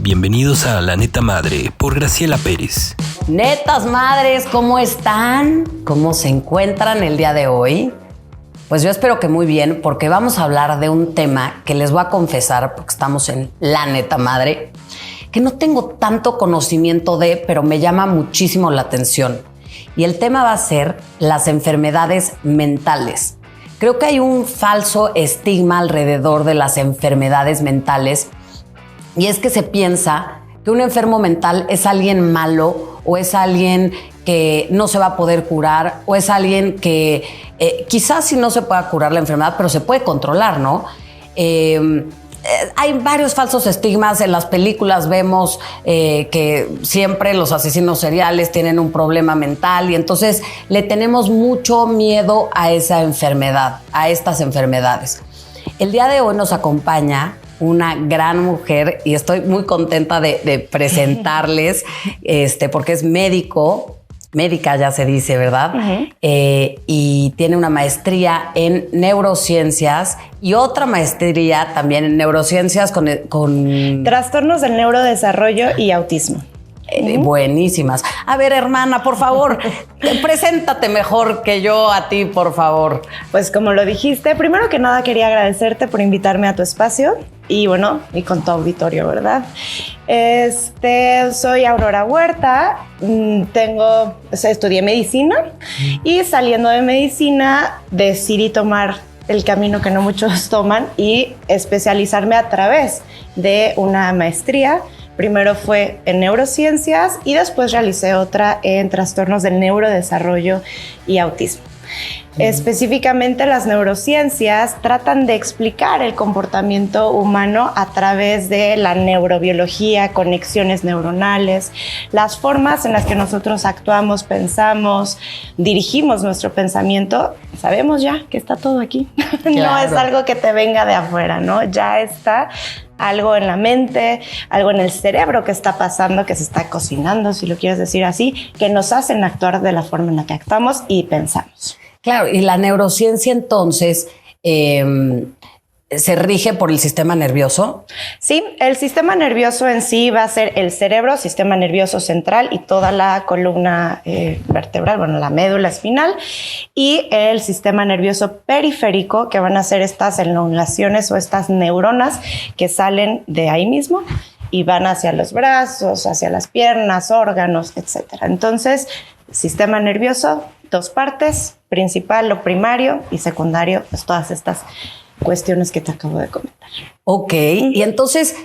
Bienvenidos a La Neta Madre por Graciela Pérez. Netas madres, ¿cómo están? ¿Cómo se encuentran el día de hoy? Pues yo espero que muy bien, porque vamos a hablar de un tema que les voy a confesar, porque estamos en La Neta Madre, que no tengo tanto conocimiento de, pero me llama muchísimo la atención. Y el tema va a ser las enfermedades mentales. Creo que hay un falso estigma alrededor de las enfermedades mentales, y es que se piensa que un enfermo mental es alguien malo o es alguien que no se va a poder curar o es alguien que quizás sí no se pueda curar la enfermedad, pero se puede controlar, ¿no? Hay varios falsos estigmas. En las películas vemos que siempre los asesinos seriales tienen un problema mental y entonces le tenemos mucho miedo a esa enfermedad, a estas enfermedades. El día de hoy nos acompaña una gran mujer y estoy muy contenta de presentarles, porque es médica ya se dice, ¿verdad? Y tiene una maestría en neurociencias y otra maestría también en neurociencias con trastornos del neurodesarrollo y autismo. Buenísimas. A ver, hermana, por favor, preséntate mejor que yo a ti, por favor. Pues como lo dijiste, primero que nada quería agradecerte por invitarme a tu espacio y bueno, y con tu auditorio, ¿verdad? Soy Aurora Huerta, estudié medicina y saliendo de medicina decidí tomar el camino que no muchos toman y especializarme a través de una maestría. Primero fue en neurociencias y después realicé otra en trastornos del neurodesarrollo y autismo. Específicamente las neurociencias tratan de explicar el comportamiento humano a través de la neurobiología, conexiones neuronales, las formas en las que nosotros actuamos, pensamos, dirigimos nuestro pensamiento. Sabemos ya que está todo aquí. Claro. No es algo que te venga de afuera, ¿no? Ya está algo en la mente, algo en el cerebro que está pasando, que se está cocinando, si lo quieres decir así, que nos hacen actuar de la forma en la que actuamos y pensamos. Claro, y la neurociencia entonces se rige por el sistema nervioso. Sí, el sistema nervioso en sí va a ser el cerebro, sistema nervioso central y toda la columna vertebral, bueno, la médula espinal, y el sistema nervioso periférico, que van a ser estas elongaciones o estas neuronas que salen de ahí mismo y van hacia los brazos, hacia las piernas, órganos, etc. Entonces, sistema nervioso, dos partes, principal o primario y secundario, pues todas estas cuestiones que te acabo de comentar. Ok, y entonces,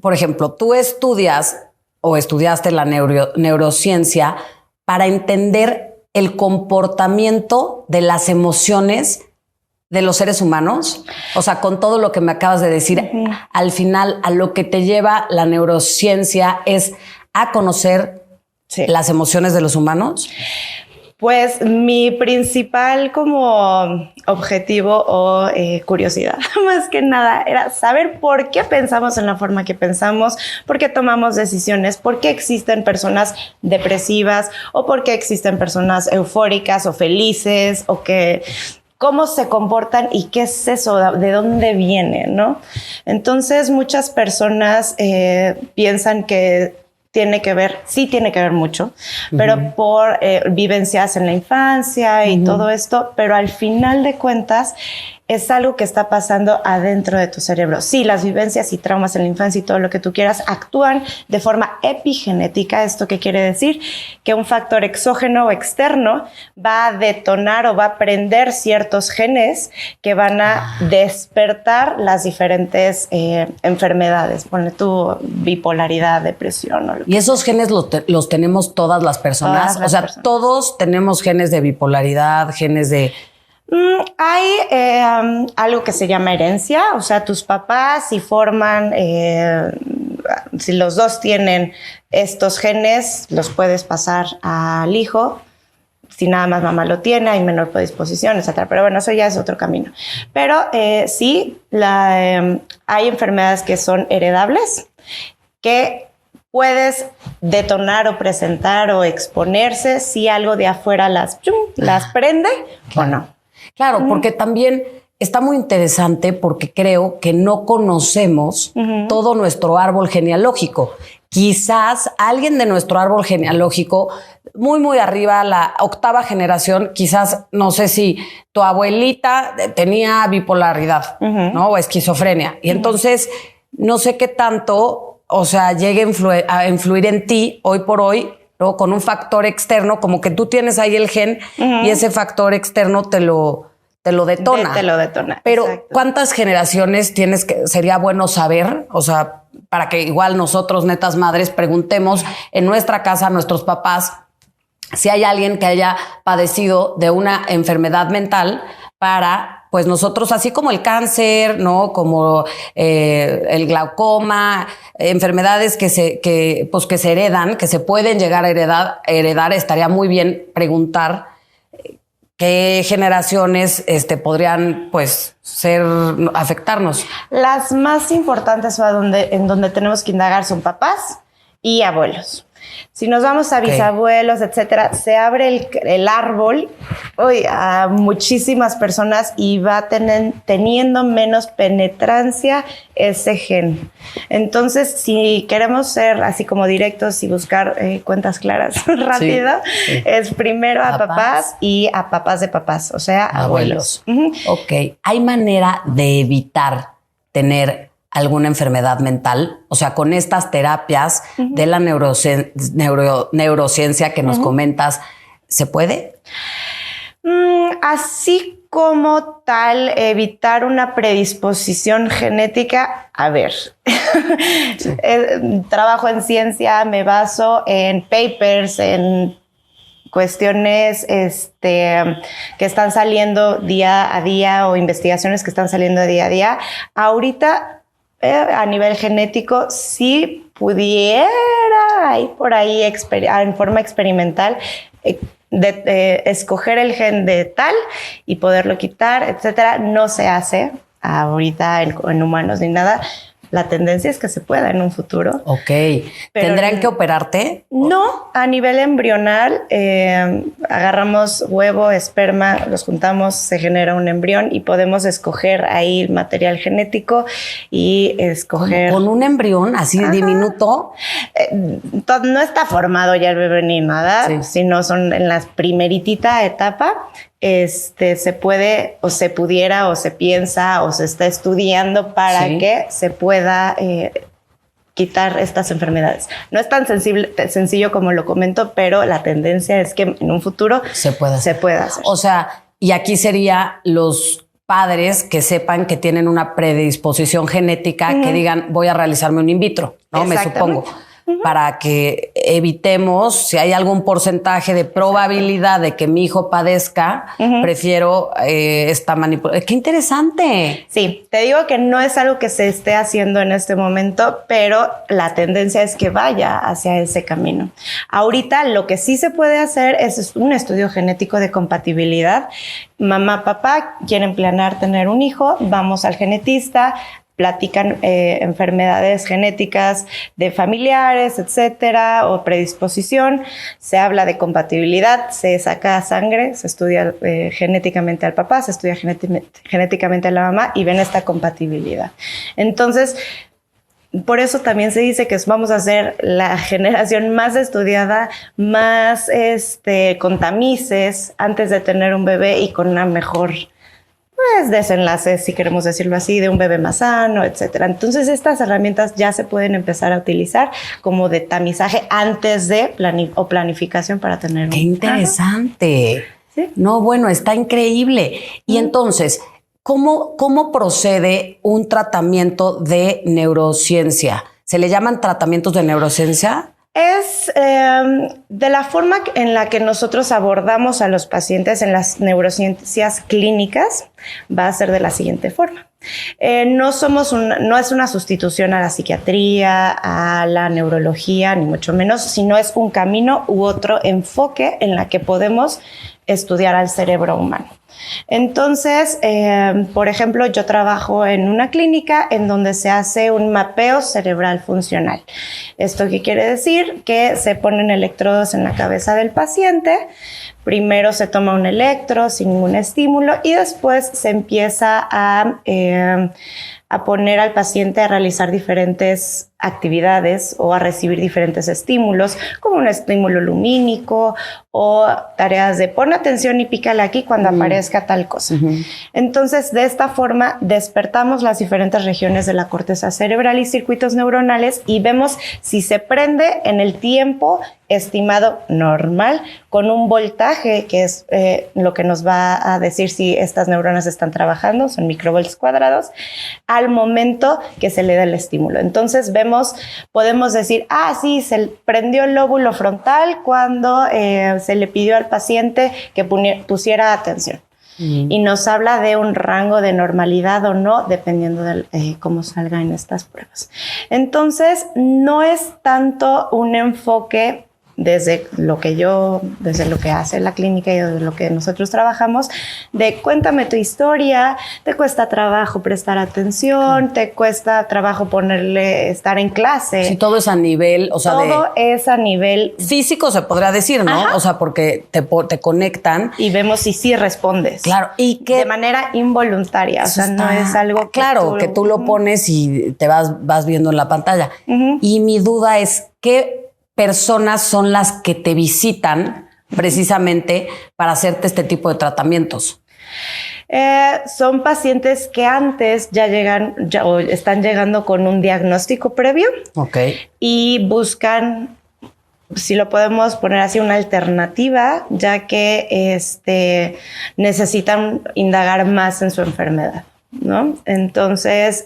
por ejemplo, tú estudias o estudiaste la neurociencia para entender el comportamiento de las emociones de los seres humanos. O sea, con todo lo que me acabas de decir, al final a lo que te lleva la neurociencia es a conocer las emociones de los humanos. Pues mi principal como objetivo o curiosidad, más que nada, era saber por qué pensamos en la forma que pensamos, por qué tomamos decisiones, por qué existen personas depresivas o por qué existen personas eufóricas o felices o que cómo se comportan y qué es eso, de dónde viene, ¿no? Entonces muchas personas piensan que tiene que ver mucho, pero por vivencias en la infancia y todo esto, pero al final de cuentas es algo que está pasando adentro de tu cerebro. Sí, las vivencias y traumas en la infancia y todo lo que tú quieras actúan de forma epigenética. ¿Esto qué quiere decir? Que un factor exógeno o externo va a detonar o va a prender ciertos genes que van a despertar las diferentes enfermedades. Ponle tú bipolaridad, depresión. O lo ¿Y esos genes los tenemos todas las personas? Todas las personas. Todos tenemos genes de bipolaridad, genes de... Hay algo que se llama herencia, o sea, tus papás si forman, si los dos tienen estos genes, los puedes pasar al hijo. Si nada más mamá lo tiene, hay menor predisposición, etc. Pero bueno, eso ya es otro camino. Pero sí, hay enfermedades que son heredables, que puedes detonar o presentar o exponerse si algo de afuera las prende o no. Claro, porque también está muy interesante porque creo que no conocemos todo nuestro árbol genealógico. Quizás alguien de nuestro árbol genealógico, muy, muy arriba, la 8ª generación, quizás, no sé si tu abuelita tenía bipolaridad, ¿no? O esquizofrenia. Y entonces, no sé qué tanto, o sea, llegue a influir en ti hoy por hoy, ¿no? Con un factor externo, como que tú tienes ahí el gen y ese factor externo te lo detona. Te lo detona. Pero, exacto. ¿cuántas generaciones tienes que sería bueno saber? O sea, para que igual nosotros, netas madres, preguntemos en nuestra casa a nuestros papás si hay alguien que haya padecido de una enfermedad mental para, pues nosotros, así como el cáncer, ¿no? Como el glaucoma, enfermedades que se heredan, que se pueden llegar a heredar, estaría muy bien preguntar ¿qué generaciones podrían, pues, afectarnos? Las más importantes en donde tenemos que indagar son papás y abuelos. Si nos vamos a bisabuelos, etcétera, se abre el árbol a muchísimas personas y va teniendo menos penetrancia ese gen. Entonces, si queremos ser así como directos y buscar cuentas claras rápido, es primero a papás y a papás de papás, o sea, abuelos. Ok. ¿Hay manera de evitar tener alguna enfermedad mental? O sea, con estas terapias de la neurociencia que nos comentas, ¿se puede? Así como tal, evitar una predisposición genética, a ver, trabajo en ciencia, me baso en papers, en cuestiones que están saliendo día a día o investigaciones que están saliendo día a día. Ahorita, a nivel genético, sí pudiera ir por ahí en forma experimental escoger el gen de tal y poderlo quitar, etcétera. No se hace ahorita en humanos ni nada. La tendencia es que se pueda en un futuro. Ok. ¿Tendrán que operarte? No, a nivel embrional, agarramos huevo, esperma, los juntamos, se genera un embrión y podemos escoger ahí el material genético y escoger... ¿Con un embrión así diminuto? No está formado ya el bebé ni nada, sino son en la primeritita etapa. Se puede o se pudiera o se piensa o se está estudiando para que se pueda quitar estas enfermedades. No es tan sencillo como lo comento, pero la tendencia es que en un futuro se pueda hacer. O sea, y aquí sería los padres que sepan que tienen una predisposición genética, que digan, voy a realizarme un in vitro, ¿no? Me supongo. Para que evitemos, si hay algún porcentaje de probabilidad de que mi hijo padezca, prefiero esta manipulación. ¡Qué interesante! Sí, te digo que no es algo que se esté haciendo en este momento, pero la tendencia es que vaya hacia ese camino. Ahorita lo que sí se puede hacer es un estudio genético de compatibilidad. Mamá, papá quieren planear tener un hijo, vamos al genetista, platican enfermedades genéticas de familiares, etcétera, o predisposición. Se habla de compatibilidad, se saca sangre, se estudia genéticamente al papá, se estudia genéticamente a la mamá y ven esta compatibilidad. Entonces, por eso también se dice que vamos a ser la generación más estudiada, más con tamices antes de tener un bebé y con una mejor desenlace, si queremos decirlo así, de un bebé más sano, etcétera. Entonces, estas herramientas ya se pueden empezar a utilizar como de tamizaje antes de planificación para tener un... ¡Qué interesante! ¿Sí? No, bueno, está increíble. Y entonces, ¿cómo procede un tratamiento de neurociencia? ¿Se le llaman tratamientos de neurociencia? Es de la forma en la que nosotros abordamos a los pacientes en las neurociencias clínicas, va a ser de la siguiente forma. No es una sustitución a la psiquiatría, a la neurología, ni mucho menos, sino es un camino u otro enfoque en la que podemos estudiar al cerebro humano. Entonces, por ejemplo, yo trabajo en una clínica en donde se hace un mapeo cerebral funcional. ¿Esto qué quiere decir? Que se ponen electrodos en la cabeza del paciente, Primero se toma un electro sin ningún estímulo y después se empieza a poner al paciente a realizar diferentes actividades o a recibir diferentes estímulos, como un estímulo lumínico o tareas de pon atención y pícale aquí cuando aparezca tal cosa. Entonces, de esta forma, despertamos las diferentes regiones de la corteza cerebral y circuitos neuronales y vemos si se prende en el tiempo estimado normal con un voltaje, que es lo que nos va a decir si estas neuronas están trabajando, son microvolts cuadrados, al momento que se le da el estímulo. Entonces podemos decir, sí, se prendió el lóbulo frontal cuando se le pidió al paciente que pusiera atención. Y nos habla de un rango de normalidad o no, dependiendo de cómo salga en estas pruebas. Entonces, no es tanto un enfoque desde lo que hace la clínica y de lo que nosotros trabajamos, de cuéntame tu historia, te cuesta trabajo prestar atención, te cuesta trabajo estar en clase. Sí, todo es a nivel, o sea, todo es a nivel físico, se podría decir, ¿no? Ajá. O sea, porque te conectan. Y vemos si sí respondes. Claro, y que de manera involuntaria, o sea, no es algo que tú lo pones y te vas viendo en la pantalla. Y mi duda es, ¿qué personas son las que te visitan precisamente para hacerte este tipo de tratamientos? Son pacientes que antes o están llegando con un diagnóstico previo. Y buscan, si lo podemos poner así, una alternativa, ya que necesitan indagar más en su enfermedad, ¿no? Entonces,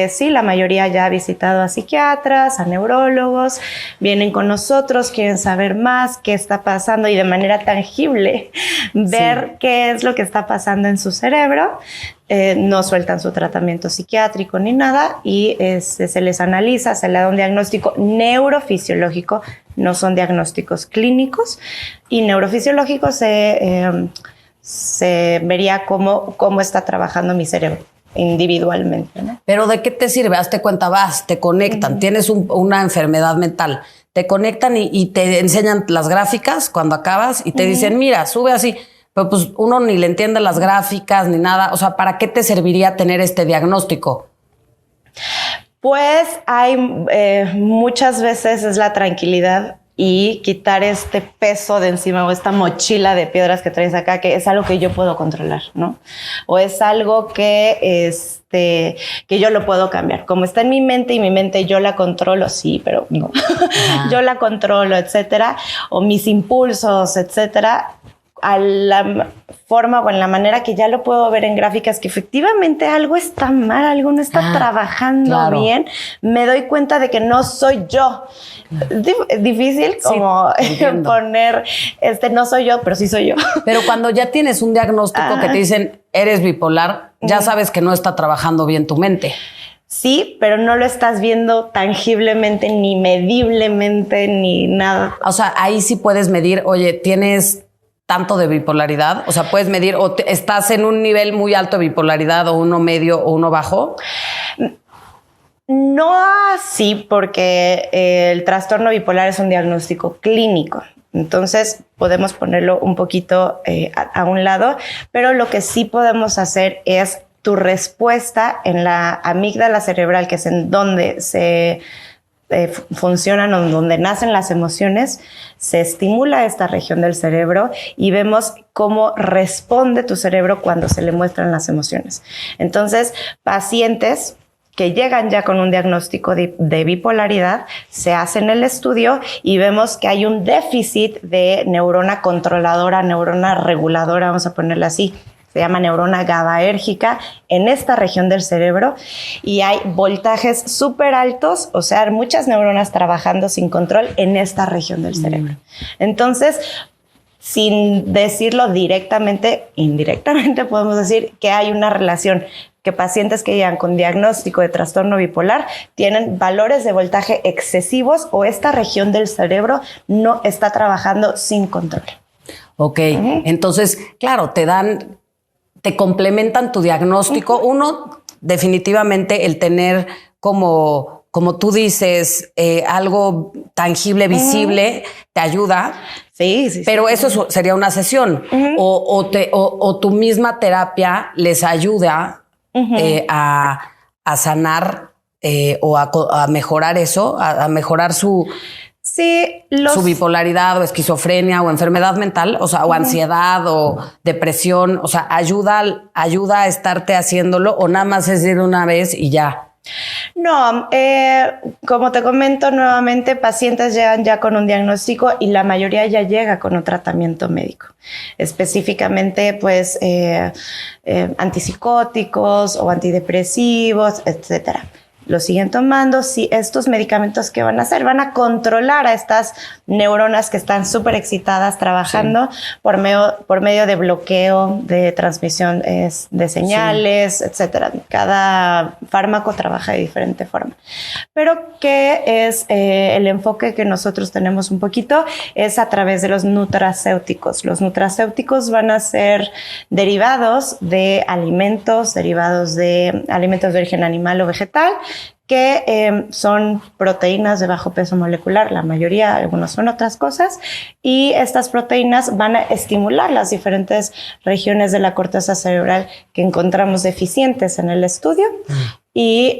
sí, la mayoría ya ha visitado a psiquiatras, a neurólogos, vienen con nosotros, quieren saber más qué está pasando y de manera tangible ver qué es lo que está pasando en su cerebro. No sueltan su tratamiento psiquiátrico ni nada y se les analiza, se le da un diagnóstico neurofisiológico, no son diagnósticos clínicos, y neurofisiológico se vería cómo está trabajando mi cerebro individualmente, ¿no? Pero ¿de qué te sirve? Hazte cuenta, te conectan, tienes una enfermedad mental, te conectan y te enseñan las gráficas cuando acabas y te dicen, mira, sube así, pero pues uno ni le entiende las gráficas ni nada. O sea, ¿para qué te serviría tener este diagnóstico? Pues hay muchas veces es la tranquilidad y quitar este peso de encima o esta mochila de piedras que traes acá, que es algo que yo puedo controlar, ¿no? O es algo que yo lo puedo cambiar. Como está en mi mente y mi mente yo la controlo, sí, pero no. Yo la controlo, etcétera. O mis impulsos, etcétera. A la forma o en la manera que ya lo puedo ver en gráficas que efectivamente algo está mal, algo no está trabajando bien, me doy cuenta de que no soy yo. Difícil como poner, no soy yo, pero sí soy yo. Pero cuando ya tienes un diagnóstico que te dicen, eres bipolar, ya sabes que no está trabajando bien tu mente. Sí, pero no lo estás viendo tangiblemente, ni mediblemente, ni nada. O sea, ahí sí puedes medir, oye, tienes tanto de bipolaridad, o sea, puedes medir, o estás en un nivel muy alto de bipolaridad, o uno medio, o uno bajo. No así, porque el trastorno bipolar es un diagnóstico clínico. Entonces, podemos ponerlo un poquito a un lado, pero lo que sí podemos hacer es tu respuesta en la amígdala cerebral, que es en donde se funcionan o donde nacen las emociones, se estimula esta región del cerebro y vemos cómo responde tu cerebro cuando se le muestran las emociones. Entonces, pacientes que llegan ya con un diagnóstico de bipolaridad, se hacen el estudio y vemos que hay un déficit de neurona controladora, neurona reguladora, vamos a ponerla así, se llama neurona GABAérgica en esta región del cerebro y hay voltajes súper altos, o sea, muchas neuronas trabajando sin control en esta región del cerebro. Entonces, sin decirlo directamente, indirectamente podemos decir que hay una relación, que pacientes que llegan con diagnóstico de trastorno bipolar tienen valores de voltaje excesivos o esta región del cerebro no está trabajando sin control. Ok, entonces, claro, te complementan tu diagnóstico. Uno, definitivamente, el tener como tú dices, algo tangible, visible, te ayuda. Sí, sí. Pero sí. eso sería una sesión. O tu misma terapia les ayuda a sanar o a mejorar eso, a mejorar su bipolaridad o esquizofrenia o enfermedad mental, o sea, o ansiedad o depresión, o sea, ayuda a estarte haciéndolo o nada más es ir una vez y ya. No, como te comento nuevamente, pacientes llegan ya con un diagnóstico y la mayoría ya llega con un tratamiento médico. Específicamente, pues, antipsicóticos o antidepresivos, etcétera. Lo siguen tomando. Si estos medicamentos, ¿qué van a hacer? Van a controlar a estas neuronas que están súper excitadas trabajando por medio de bloqueo de transmisión de señales, etcétera. Cada fármaco trabaja de diferente forma. Pero ¿qué es el enfoque que nosotros tenemos un poquito? Es a través de los nutracéuticos. Los nutracéuticos van a ser derivados de alimentos de origen animal o vegetal, que son proteínas de bajo peso molecular, la mayoría, algunos son otras cosas, y estas proteínas van a estimular las diferentes regiones de la corteza cerebral que encontramos deficientes en el estudio y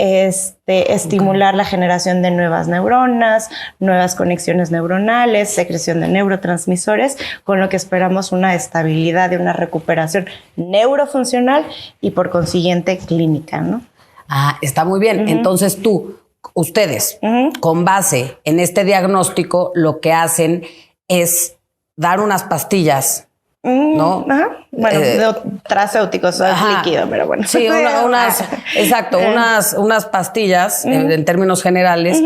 estimular la generación de nuevas neuronas, nuevas conexiones neuronales, secreción de neurotransmisores, con lo que esperamos una estabilidad y una recuperación neurofuncional y por consiguiente clínica, ¿no? Ah, está muy bien. Entonces ustedes, con base en este diagnóstico, lo que hacen es dar unas pastillas, ¿no? Ajá. Bueno, nutracéuticos, es líquido, pero bueno. Sí, unas pastillas, en términos generales,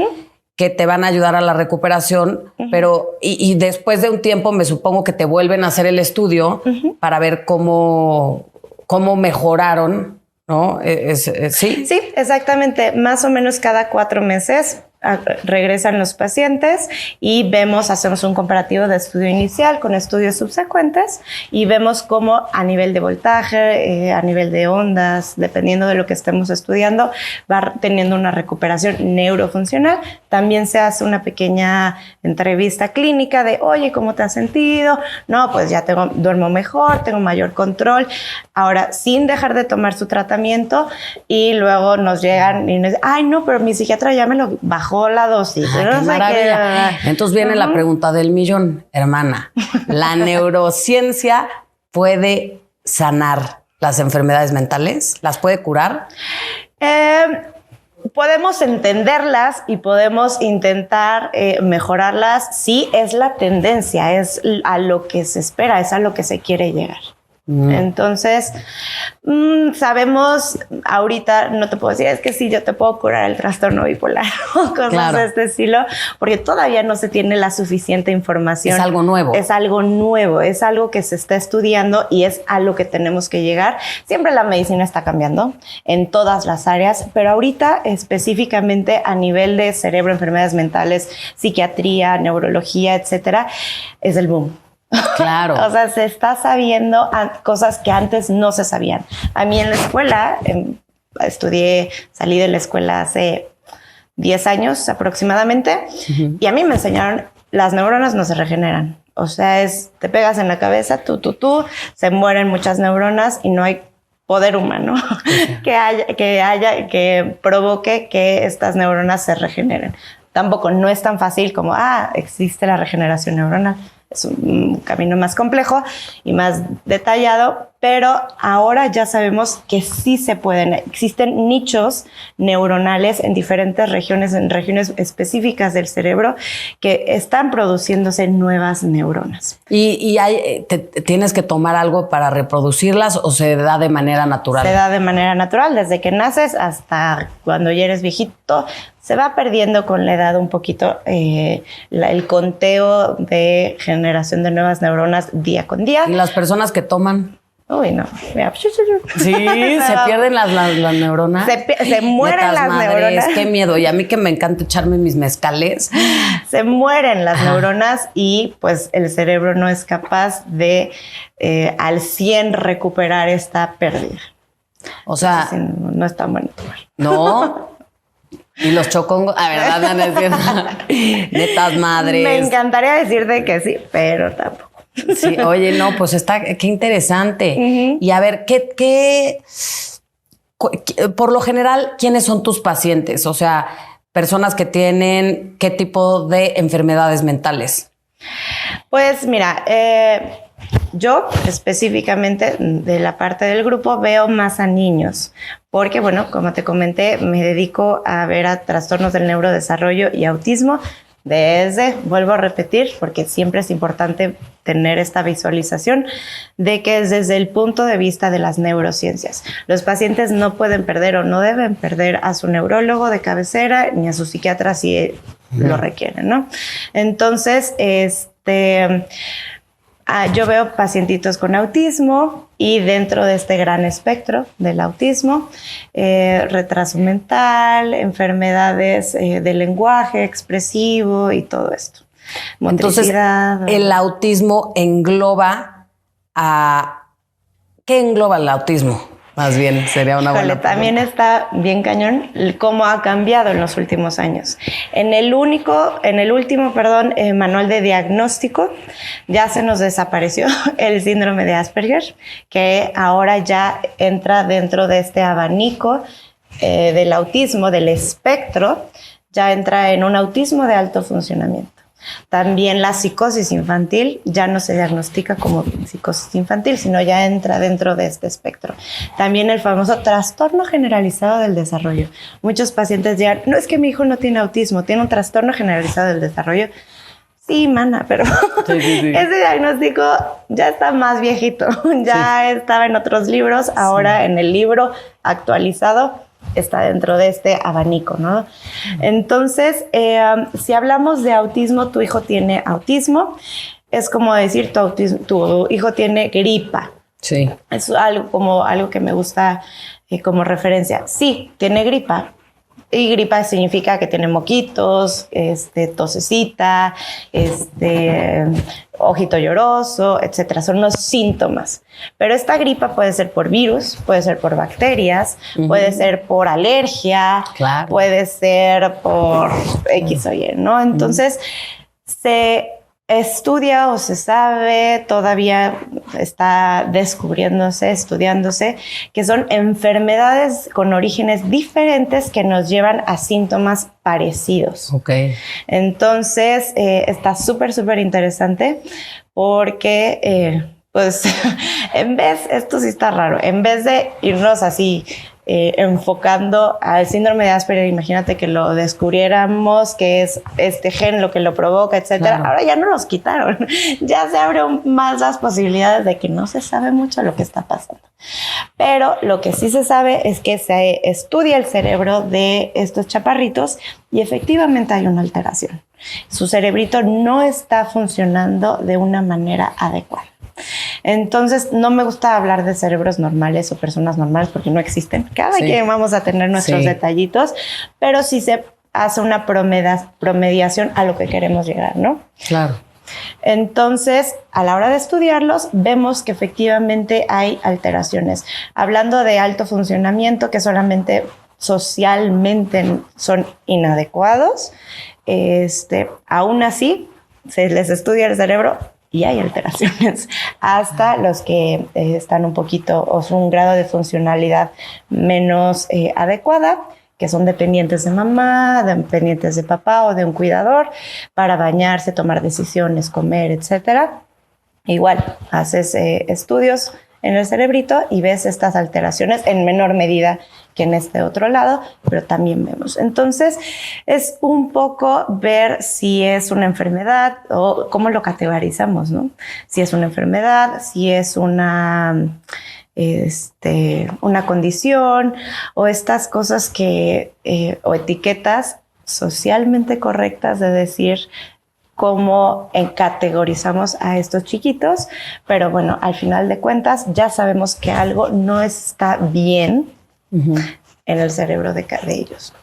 que te van a ayudar a la recuperación, pero y después de un tiempo me supongo que te vuelven a hacer el estudio para ver cómo mejoraron, ¿no? ¿Sí? Sí, exactamente. Más o menos cada 4 meses regresan los pacientes y hacemos un comparativo de estudio inicial con estudios subsecuentes y vemos cómo a nivel de voltaje, a nivel de ondas, dependiendo de lo que estemos estudiando, va teniendo una recuperación neurofuncional. También se hace una pequeña entrevista clínica de, oye, ¿cómo te has sentido? No, pues ya duermo mejor, tengo mayor control. Ahora, sin dejar de tomar su tratamiento, y luego nos llegan y nos dicen, ay, no, pero mi psiquiatra ya me lo bajó la dosis. Qué maravilla. Entonces viene la pregunta del millón, hermana. ¿La neurociencia puede sanar las enfermedades mentales? ¿Las puede curar? Podemos entenderlas y podemos intentar mejorarlas. Sí, es la tendencia, es a lo que se espera, es a lo que se quiere llegar. Entonces, sabemos, ahorita no te puedo decir, es que sí, yo te puedo curar el trastorno bipolar o cosas de este estilo, porque todavía no se tiene la suficiente información. Es algo nuevo. Es algo nuevo, es algo que se está estudiando y es a lo que tenemos que llegar. Siempre la medicina está cambiando en todas las áreas, pero ahorita específicamente a nivel de cerebro, enfermedades mentales, psiquiatría, neurología, etcétera, es el boom. Claro. O sea, se está sabiendo cosas que antes no se sabían. A mí en la escuela, salí de la escuela hace 10 años aproximadamente, y a mí me enseñaron, las neuronas no se regeneran. O sea, te pegas en la cabeza, se mueren muchas neuronas y no hay poder humano que provoque que estas neuronas se regeneren. Tampoco no es tan fácil como, existe la regeneración neuronal. Es un camino más complejo y más detallado, pero ahora ya sabemos que sí se pueden. Existen nichos neuronales en diferentes regiones, en regiones específicas del cerebro, que están produciéndose nuevas neuronas. ¿Y tienes que tomar algo para reproducirlas o se da de manera natural? Se da de manera natural, desde que naces hasta cuando ya eres viejito. Se va perdiendo con la edad un poquito el conteo de generación de nuevas neuronas día con día. ¿Y las personas que toman? Uy, no. Mira. Sí, se pierden las neuronas. Se mueren las neuronas. Qué miedo. Y a mí que me encanta echarme mis mezcales. Se mueren las neuronas y pues el cerebro no es capaz de al 100 recuperar esta pérdida. O sea... Entonces, no es tan bueno tomar. No... Y los chocongos, ¿verdad? No es cierto. Netas madres. Me encantaría decirte que sí, pero tampoco. Sí, oye, no, pues qué interesante. Y a ver, por lo general, ¿quiénes son tus pacientes? O sea, personas que tienen qué tipo de enfermedades mentales. Pues mira, yo específicamente de la parte del grupo veo más a niños, porque bueno, como te comenté, me dedico a ver a trastornos del neurodesarrollo y autismo vuelvo a repetir, porque siempre es importante tener esta visualización de que es desde el punto de vista de las neurociencias. Los pacientes no pueden perder o no deben perder a su neurólogo de cabecera ni a su psiquiatra si lo requieren, ¿no? Entonces, yo veo pacientitos con autismo y dentro de este gran espectro del autismo, retraso mental, enfermedades del lenguaje expresivo y todo esto. Motricidad. Entonces, el autismo engloba a... ¿Qué engloba el autismo? Más bien, sería una buena pregunta. También está bien cañón cómo ha cambiado en los últimos años. En el último manual de diagnóstico ya se nos desapareció el síndrome de Asperger, que ahora ya entra dentro de este abanico del autismo, del espectro, ya entra en un autismo de alto funcionamiento. También la psicosis infantil ya no se diagnostica como psicosis infantil, sino ya entra dentro de este espectro. También el famoso trastorno generalizado del desarrollo. Muchos pacientes dirán, no, es que mi hijo no tiene autismo, tiene un trastorno generalizado del desarrollo. Sí, mana, pero sí. Ese diagnóstico ya está más viejito, ya estaba en otros libros, ahora en el libro actualizado está dentro de este abanico, ¿no? Entonces, si hablamos de autismo, tu hijo tiene autismo, es como decir tu hijo tiene gripa. Sí. Es algo que me gusta como referencia. Sí, tiene gripa. Y gripa significa que tiene moquitos, tosecita, ojito lloroso, etcétera. Son los síntomas. Pero esta gripa puede ser por virus, puede ser por bacterias, puede ser por alergia, claro, puede ser por X o Y, ¿no? Entonces, se estudia o se sabe, todavía está estudiándose, que son enfermedades con orígenes diferentes que nos llevan a síntomas parecidos. Okay. Entonces, está súper interesante porque, pues, esto sí está raro, en vez de irnos así enfocando al síndrome de Asperger, imagínate que lo descubriéramos, que es este gen lo que lo provoca, etcétera. Claro. Ahora ya no los quitaron, ya se abren más las posibilidades de que no se sabe mucho lo que está pasando. Pero lo que sí se sabe es que se estudia el cerebro de estos chaparritos y efectivamente hay una alteración. Su cerebrito no está funcionando de una manera adecuada. Entonces, no me gusta hablar de cerebros normales o personas normales porque no existen. Cada quien vamos a tener nuestros detallitos, pero sí se hace una promediación a lo que queremos llegar, ¿no? Claro. Entonces, a la hora de estudiarlos, vemos que efectivamente hay alteraciones. Hablando de alto funcionamiento, que solamente socialmente son inadecuados, aún así, se les estudia el cerebro y hay alteraciones, hasta los que están un poquito o son un grado de funcionalidad menos adecuada, que son dependientes de mamá, dependientes de papá o de un cuidador para bañarse, tomar decisiones, comer, etcétera. Igual, haces estudios en el cerebrito y ves estas alteraciones en menor medida que en este otro lado, pero también vemos. Entonces, es un poco ver si es una enfermedad o cómo lo categorizamos, ¿no? Si es una enfermedad, si es una condición o estas cosas que, o etiquetas socialmente correctas de decir cómo categorizamos a estos chiquitos, pero bueno, al final de cuentas ya sabemos que algo no está bien en el cerebro de ellos.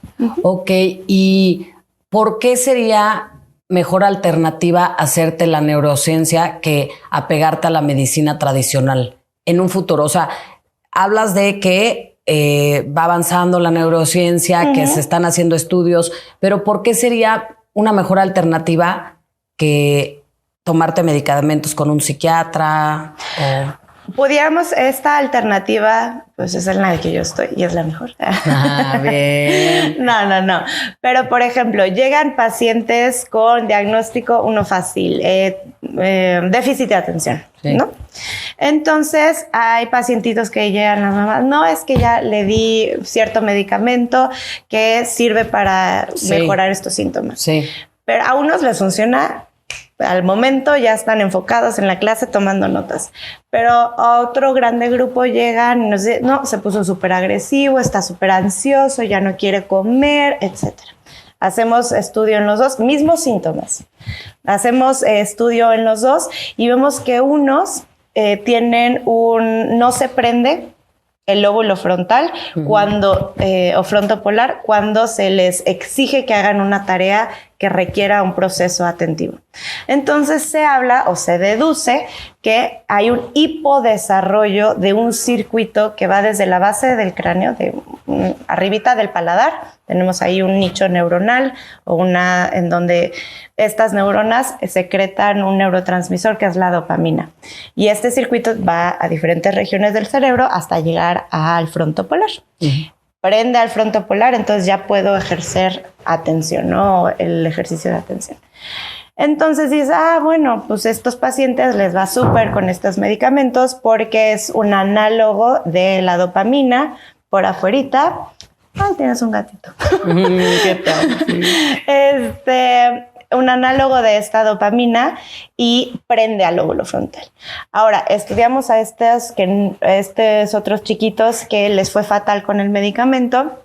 Ok, ¿y por qué sería mejor alternativa hacerte la neurociencia que apegarte a la medicina tradicional en un futuro? O sea, hablas de que va avanzando la neurociencia, que se están haciendo estudios, pero ¿por qué sería una mejor alternativa que tomarte medicamentos con un psiquiatra? Pudiéramos, esta alternativa, pues es en la que yo estoy y es la mejor. Bien. No. Pero, por ejemplo, llegan pacientes con diagnóstico, uno fácil, déficit de atención, sí, ¿no? Entonces, hay pacientitos que llegan las mamás, no, es que ya le di cierto medicamento que sirve para mejorar estos síntomas. Sí. Pero a unos les funciona. Al momento ya están enfocados en la clase tomando notas. Pero a otro grande grupo llegan y nos dicen, no, se puso súper agresivo, está súper ansioso, ya no quiere comer, etc. Hacemos estudio en los dos, mismos síntomas. Hacemos estudio en los dos y vemos que unos tienen no se prende el lóbulo frontal cuando, o frontopolar cuando se les exige que hagan una tarea que requiera un proceso atentivo. Entonces se habla o se deduce que hay un hipodesarrollo de un circuito que va desde la base del cráneo, arribita del paladar. Tenemos ahí un nicho neuronal en donde estas neuronas secretan un neurotransmisor que es la dopamina. Y este circuito va a diferentes regiones del cerebro hasta llegar al frontopolar. Prende al frontopolar, entonces ya puedo ejercer atención, ¿no? El ejercicio de atención. Entonces dices, bueno, pues estos pacientes les va súper con estos medicamentos porque es un análogo de la dopamina por afuerita. Ay, tienes un gatito. ¿Qué tal? Un análogo de esta dopamina y prende al lóbulo frontal. Ahora, estudiamos a estos otros chiquitos que les fue fatal con el medicamento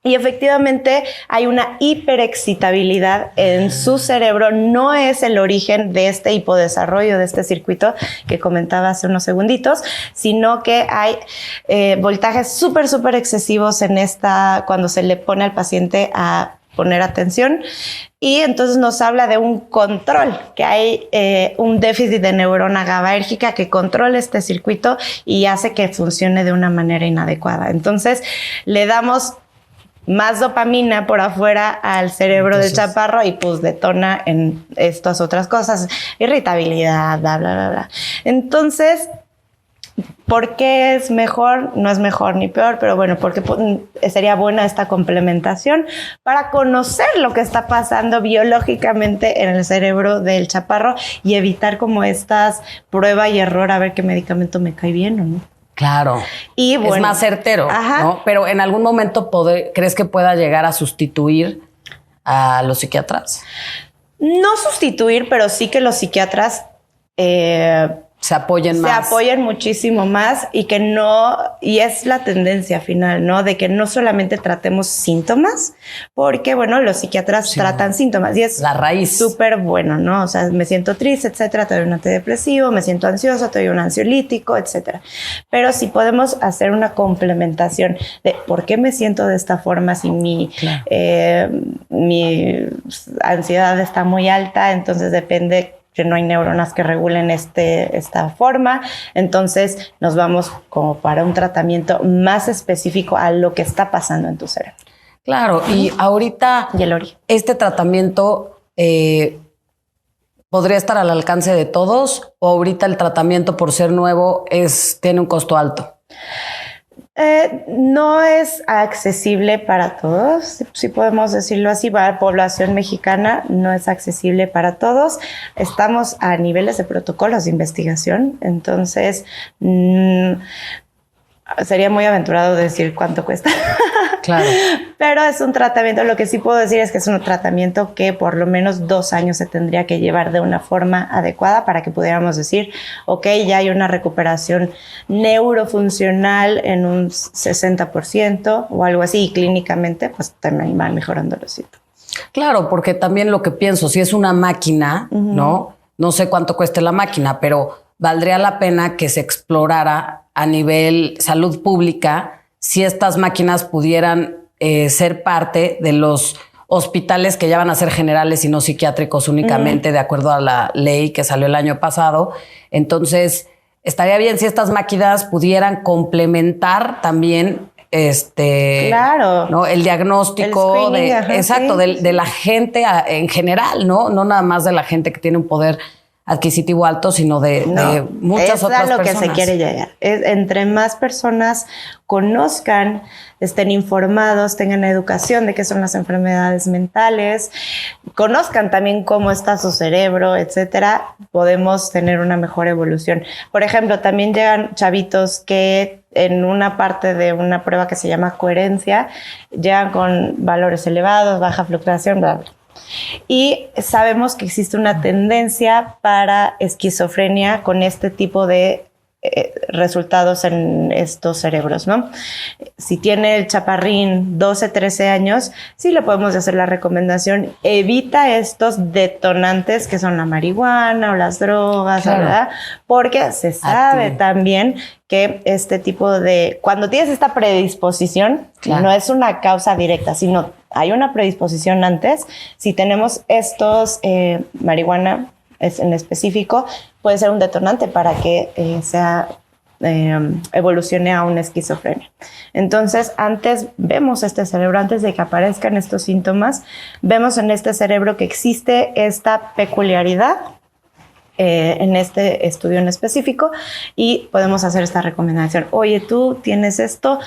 y efectivamente hay una hiperexcitabilidad en su cerebro. No es el origen de este hipodesarrollo de este circuito que comentaba hace unos segunditos, sino que hay voltajes súper excesivos cuando se le pone al paciente a poner atención. Y entonces nos habla de un control, que hay un déficit de neurona GABAérgica que controla este circuito y hace que funcione de una manera inadecuada. Entonces le damos más dopamina por afuera al cerebro del chaparro y pues detona en estas otras cosas, irritabilidad, bla, bla, bla, bla. Entonces, ¿por qué es mejor? No es mejor ni peor, pero bueno, porque sería buena esta complementación para conocer lo que está pasando biológicamente en el cerebro del chaparro y evitar como estas prueba y error a ver qué medicamento me cae bien o no. Claro. Y bueno, es más certero, ¿no? Pero en algún momento ¿crees que pueda llegar a sustituir a los psiquiatras? No sustituir, pero sí que los psiquiatras se apoyen más. Se apoyan muchísimo más y es la tendencia final, ¿no? De que no solamente tratemos síntomas, porque, bueno, los psiquiatras tratan síntomas y es la raíz. Súper bueno, ¿no? O sea, me siento triste, etcétera, te doy un antidepresivo, me siento ansioso, te doy un ansiolítico, etcétera. Pero si podemos hacer una complementación de por qué me siento de esta forma si mi ansiedad está muy alta, entonces depende que no hay neuronas que regulen esta forma, entonces nos vamos como para un tratamiento más específico a lo que está pasando en tu cerebro. Claro, y ahorita este tratamiento podría estar al alcance de todos, o ahorita el tratamiento por ser nuevo tiene un costo alto. No es accesible para todos, si podemos decirlo así. Para la población mexicana no es accesible para todos. Estamos a niveles de protocolos de investigación, entonces sería muy aventurado decir cuánto cuesta. Claro. Pero es un tratamiento, lo que sí puedo decir es que es un tratamiento que por lo menos 2 años se tendría que llevar de una forma adecuada para que pudiéramos decir, ok, ya hay una recuperación neurofuncional en un 60% o algo así, y clínicamente pues también van mejorando los síntomas. Claro, porque también lo que pienso, si es una máquina, ¿no? No sé cuánto cueste la máquina, pero valdría la pena que se explorara a nivel salud pública si estas máquinas pudieran ser parte de los hospitales que ya van a ser generales y no psiquiátricos únicamente, de acuerdo a la ley que salió el año pasado. Entonces, estaría bien si estas máquinas pudieran complementar también Claro. ¿no? El diagnóstico El screening, exacto, sí. de la gente en general, ¿no? No nada más de la gente que tiene un poder adquisitivo alto, sino de muchas otras personas. Es a lo que se quiere llegar. Entre más personas conozcan, estén informados, tengan educación de qué son las enfermedades mentales, conozcan también cómo está su cerebro, etcétera, podemos tener una mejor evolución. Por ejemplo, también llegan chavitos que en una parte de una prueba que se llama coherencia, llegan con valores elevados, baja fluctuación, bla, bla. Y sabemos que existe una tendencia para esquizofrenia con este tipo de resultados en estos cerebros, ¿no? Si tiene el chaparrín 12, 13 años, sí le podemos hacer la recomendación, evita estos detonantes que son la marihuana o las drogas, claro, ¿verdad? Porque se sabe también que este tipo de... Cuando tienes esta predisposición, claro, no es una causa directa, sino hay una predisposición antes. Si tenemos estos, marihuana en específico, puede ser un detonante para que evolucione a una esquizofrenia. Entonces, antes vemos este cerebro, antes de que aparezcan estos síntomas, vemos en este cerebro que existe esta peculiaridad en este estudio en específico y podemos hacer esta recomendación. Oye, tú tienes esto,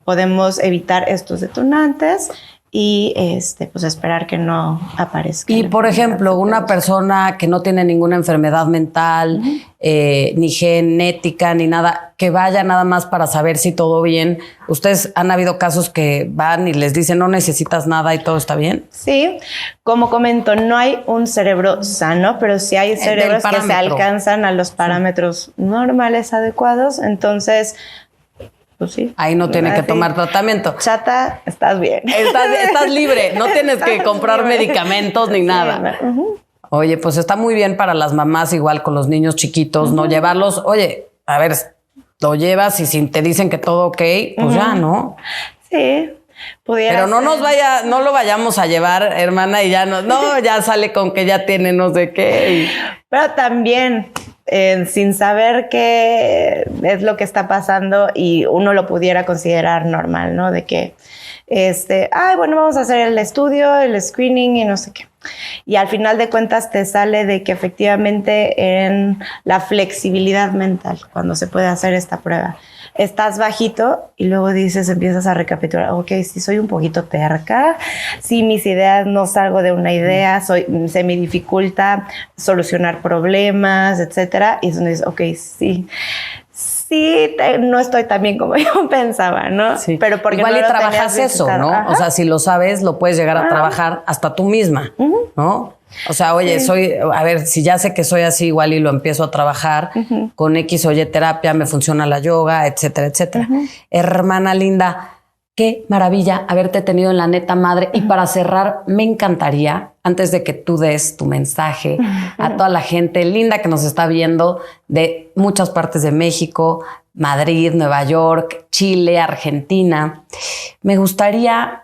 podemos evitar estos detonantes y pues esperar que no aparezca. Y por ejemplo, una persona que no tiene ninguna enfermedad mental, ni genética, ni nada, que vaya nada más para saber si todo bien. ¿Ustedes han habido casos que van y les dicen no necesitas nada y todo está bien? Sí, como comento, no hay un cerebro sano, pero sí hay cerebros que se alcanzan a los parámetros normales, adecuados. Entonces, pues sí. Ahí no tiene que tomar tratamiento. Chata, estás bien. Estás libre, no tienes que comprar medicamentos ni nada. Oye, pues está muy bien para las mamás, igual con los niños chiquitos, no llevarlos. Oye, a ver, lo llevas y si te dicen que todo ok, pues ya, ¿no? Sí. Pero no lo vayamos a llevar, hermana, y ya ya sale con que ya tiene no sé qué. Pero también, sin saber qué es lo que está pasando y uno lo pudiera considerar normal, ¿no? De que, bueno, vamos a hacer el estudio, el screening y no sé qué. Y al final de cuentas te sale de que efectivamente en la flexibilidad mental, cuando se puede hacer esta prueba, estás bajito y luego empiezas a recapitular, ok, sí soy un poquito terca, sí mis ideas, no salgo de una idea, se me dificulta solucionar problemas, etcétera, y es donde dices, ok, sí, no estoy tan bien como yo pensaba, ¿no? Sí. Pero porque igual no y trabajas eso, ¿no? Ajá. O sea, si lo sabes, lo puedes llegar a trabajar hasta tú misma, ¿no? O sea, oye, si ya sé que soy así, igual y lo empiezo a trabajar con X o Y terapia, me funciona la yoga, etcétera, etcétera. Hermana linda, qué maravilla haberte tenido en La Neta Madre. Y para cerrar, me encantaría, antes de que tú des tu mensaje a toda la gente linda que nos está viendo de muchas partes de México, Madrid, Nueva York, Chile, Argentina, me gustaría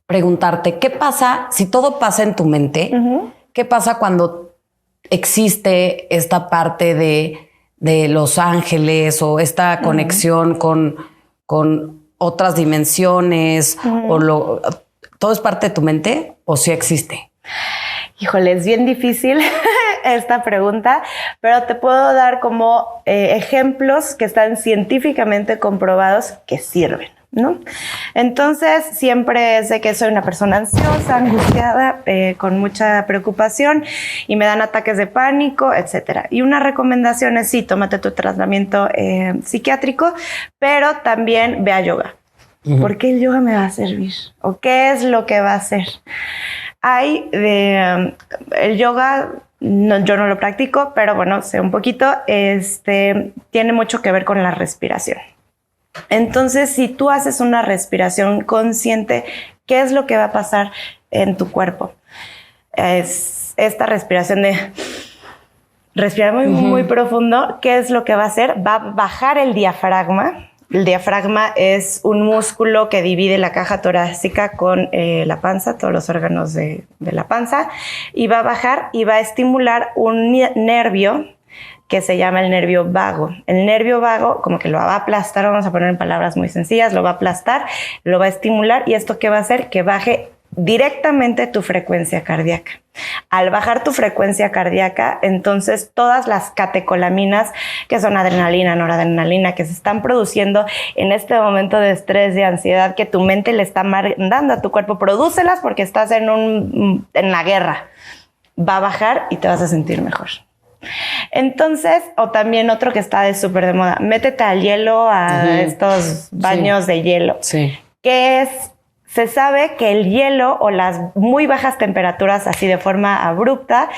preguntarte, ¿qué pasa si todo pasa en tu mente? ¿Qué pasa cuando existe esta parte de los ángeles o esta conexión con otras dimensiones? ¿Todo es parte de tu mente o sí existe? Híjole, es bien difícil esta pregunta, pero te puedo dar como ejemplos que están científicamente comprobados que sirven, ¿no? Entonces, siempre sé que soy una persona ansiosa, angustiada, con mucha preocupación y me dan ataques de pánico, etcétera. Y una recomendación es, sí, tómate tu tratamiento psiquiátrico, pero también ve a yoga. ¿Por qué el yoga me va a servir? ¿O qué es lo que va a hacer? El yoga, yo no lo practico, pero bueno, sé un poquito, tiene mucho que ver con la respiración. Entonces, si tú haces una respiración consciente, ¿qué es lo que va a pasar en tu cuerpo? Es esta respiración de respirar muy, muy profundo. ¿Qué es lo que va a hacer? Va a bajar el diafragma. El diafragma es un músculo que divide la caja torácica con la panza, todos los órganos de la panza, y va a bajar y va a estimular un nervio que se llama el nervio vago. El nervio vago como que lo va a aplastar, vamos a poner en palabras muy sencillas, lo va a aplastar, lo va a estimular y esto ¿qué va a hacer? Que baje directamente tu frecuencia cardíaca. Al bajar tu frecuencia cardíaca, entonces todas las catecolaminas, que son adrenalina, noradrenalina, que se están produciendo en este momento de estrés, de ansiedad, que tu mente le está mandando a tu cuerpo, prodúcelas porque estás en la guerra. Va a bajar y te vas a sentir mejor. Entonces, o también otro que está súper de moda, métete al hielo, a estos baños de hielo, que es... Se sabe que el hielo o las muy bajas temperaturas así de forma abrupta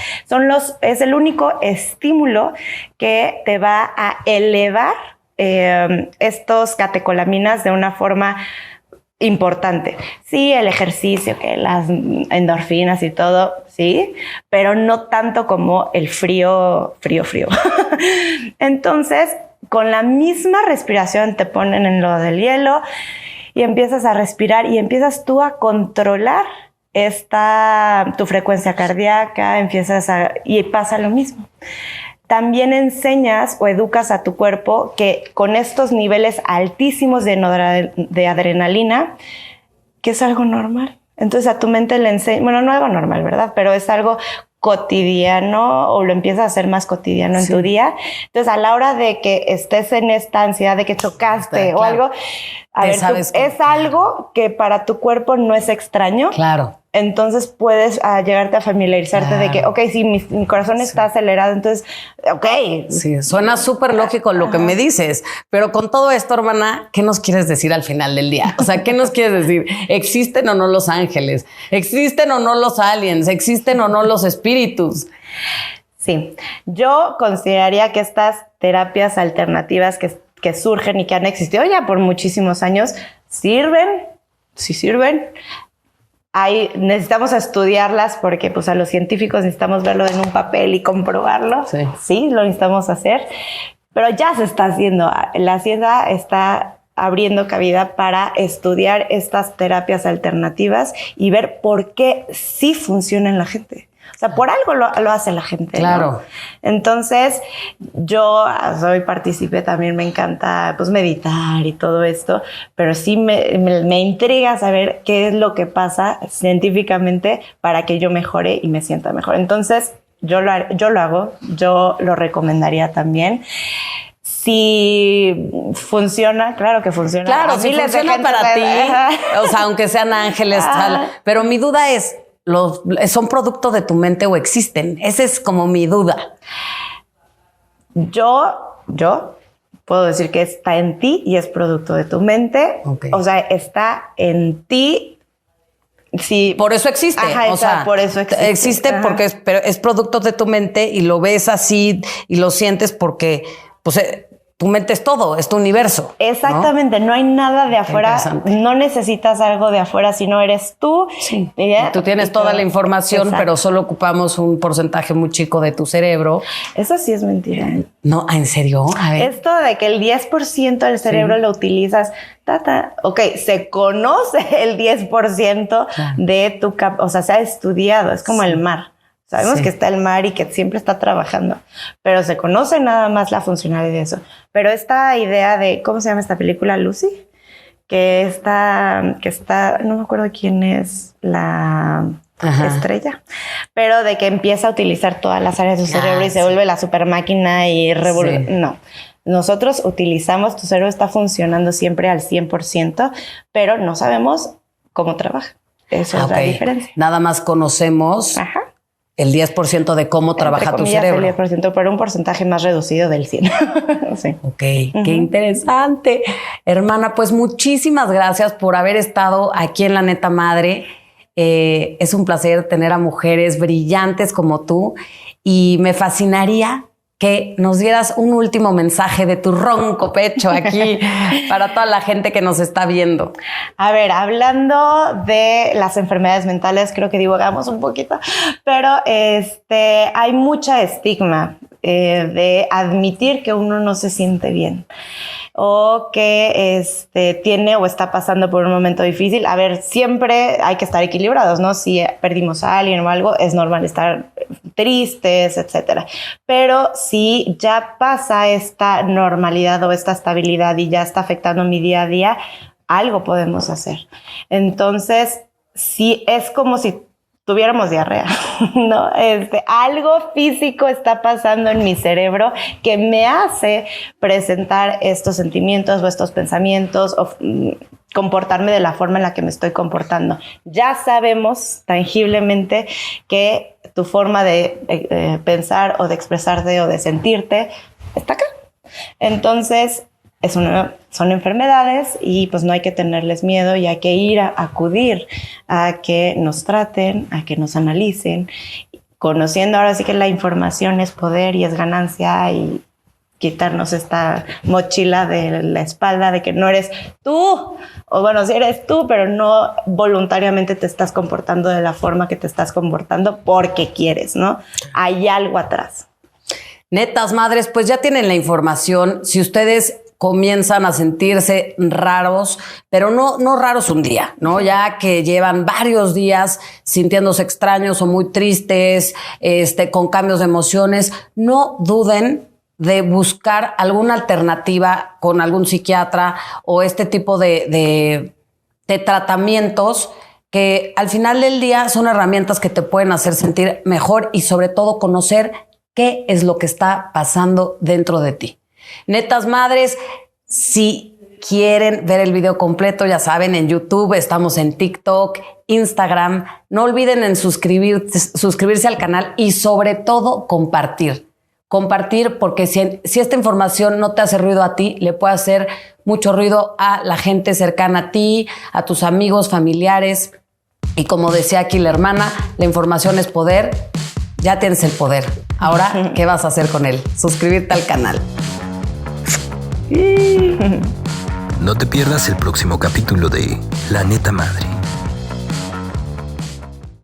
es el único estímulo que te va a elevar estos catecolaminas de una forma importante. Sí, el ejercicio, que las endorfinas y todo, sí, pero no tanto como el frío. Entonces, con la misma respiración te ponen en lo del hielo y empiezas a respirar y empiezas tú a controlar tu frecuencia cardíaca, y pasa lo mismo. También enseñas o educas a tu cuerpo que con estos niveles altísimos de adrenalina, que es algo normal. Entonces a tu mente le enseña, bueno, no algo normal, ¿verdad? Pero es algo cotidiano o lo empiezas a hacer más cotidiano en tu día. Entonces a la hora de que estés en esta ansiedad de que chocaste o algo, es algo que para tu cuerpo no es extraño. Claro. Entonces puedes llegarte a familiarizarte de que, ok, sí, mi corazón está acelerado, entonces, ok. Sí, suena súper lógico lo que me dices, pero con todo esto, hermana, ¿qué nos quieres decir al final del día? O sea, ¿qué nos quieres decir? ¿Existen o no los ángeles? ¿Existen o no los aliens? ¿Existen o no los espíritus? Sí, yo consideraría que estas terapias alternativas que surgen y que han existido ya por muchísimos años, sirven. Necesitamos estudiarlas porque pues a los científicos necesitamos verlo en un papel y comprobarlo. Sí, lo necesitamos hacer, pero ya se está haciendo. La ciencia está abriendo cabida para estudiar estas terapias alternativas y ver por qué sí funciona en la gente. O sea, por algo lo hace la gente. Claro. ¿no? Entonces, yo soy partícipe, también me encanta pues meditar y todo esto, pero sí me intriga saber qué es lo que pasa científicamente para que yo mejore y me sienta mejor. Entonces, yo lo hago, yo lo recomendaría también. Si funciona, claro que funciona. Claro, si funciona para ti, o sea, aunque sean ángeles, tal. Pero mi duda es, ¿son producto de tu mente o existen? Esa es como mi duda. Yo puedo decir que está en ti y es producto de tu mente. Okay. O sea, está en ti. Sí. Por eso existe. Ajá, o sea, por eso existe. Existe porque es producto de tu mente y lo ves así y lo sientes porque pues, tu mente es todo, es tu universo. Exactamente, no hay nada de afuera, no necesitas algo de afuera, sino eres tú. Sí. Tú tienes toda la información, exacto, pero solo ocupamos un porcentaje muy chico de tu cerebro. Eso sí es mentira. No, ¿en serio? A ver. Esto de que el 10% del cerebro lo utilizas, ok, se conoce el 10% de tu o sea, se ha estudiado, es como el mar. Sabemos que está el mar y que siempre está trabajando, pero se conoce nada más la funcionalidad de eso. Pero esta idea de, ¿cómo se llama esta película? Lucy, que está, no me acuerdo quién es la estrella, pero de que empieza a utilizar todas las áreas de su cerebro y se vuelve la super máquina y no. Nosotros utilizamos, tu cerebro está funcionando siempre al 100%, pero no sabemos cómo trabaja. Eso es la diferencia. Nada más conocemos el 10% de cómo trabaja tu cerebro. El 10%, pero un porcentaje más reducido del 100%. Sí. Ok, qué interesante. Hermana, pues muchísimas gracias por haber estado aquí en La Neta Madre. Es un placer tener a mujeres brillantes como tú y me fascinaría que nos dieras un último mensaje de tu ronco pecho aquí para toda la gente que nos está viendo. A ver, hablando de las enfermedades mentales, creo que divagamos un poquito, pero hay mucha estigma de admitir que uno no se siente bien o que tiene o está pasando por un momento difícil. A ver, siempre hay que estar equilibrados, ¿no? Si perdimos a alguien o algo, es normal estar tristes, etcétera. Pero si ya pasa esta normalidad o esta estabilidad y ya está afectando mi día a día, algo podemos hacer. Entonces, sí, es como si tuviéramos diarrea, ¿no? Algo físico está pasando en mi cerebro que me hace presentar estos sentimientos o estos pensamientos o comportarme de la forma en la que me estoy comportando. Ya sabemos tangiblemente que tu forma de pensar o de expresarte o de sentirte está acá. Entonces, son enfermedades y pues no hay que tenerles miedo y hay que ir a acudir a que nos traten, a que nos analicen, conociendo ahora sí que la información es poder y es ganancia y quitarnos esta mochila de la espalda de que no eres tú, o bueno, sí eres tú, pero no voluntariamente te estás comportando de la forma que te estás comportando porque quieres, ¿no? Hay algo atrás. Netas madres, pues ya tienen la información. Si ustedes comienzan a sentirse raros, pero no raros un día, ¿no? Ya que llevan varios días sintiéndose extraños o muy tristes, con cambios de emociones, no duden de buscar alguna alternativa con algún psiquiatra o este tipo de tratamientos que al final del día son herramientas que te pueden hacer sentir mejor y sobre todo conocer qué es lo que está pasando dentro de ti. Netas madres, si quieren ver el video completo, ya saben, en YouTube, estamos en TikTok, Instagram. No olviden en suscribirse al canal y sobre todo compartir. Compartir porque si esta información no te hace ruido a ti, le puede hacer mucho ruido a la gente cercana a ti, a tus amigos, familiares. Y como decía aquí la hermana, la información es poder. Ya tienes el poder. Ahora, ¿qué vas a hacer con él? Suscribirte al canal. No te pierdas el próximo capítulo de La Neta Madre.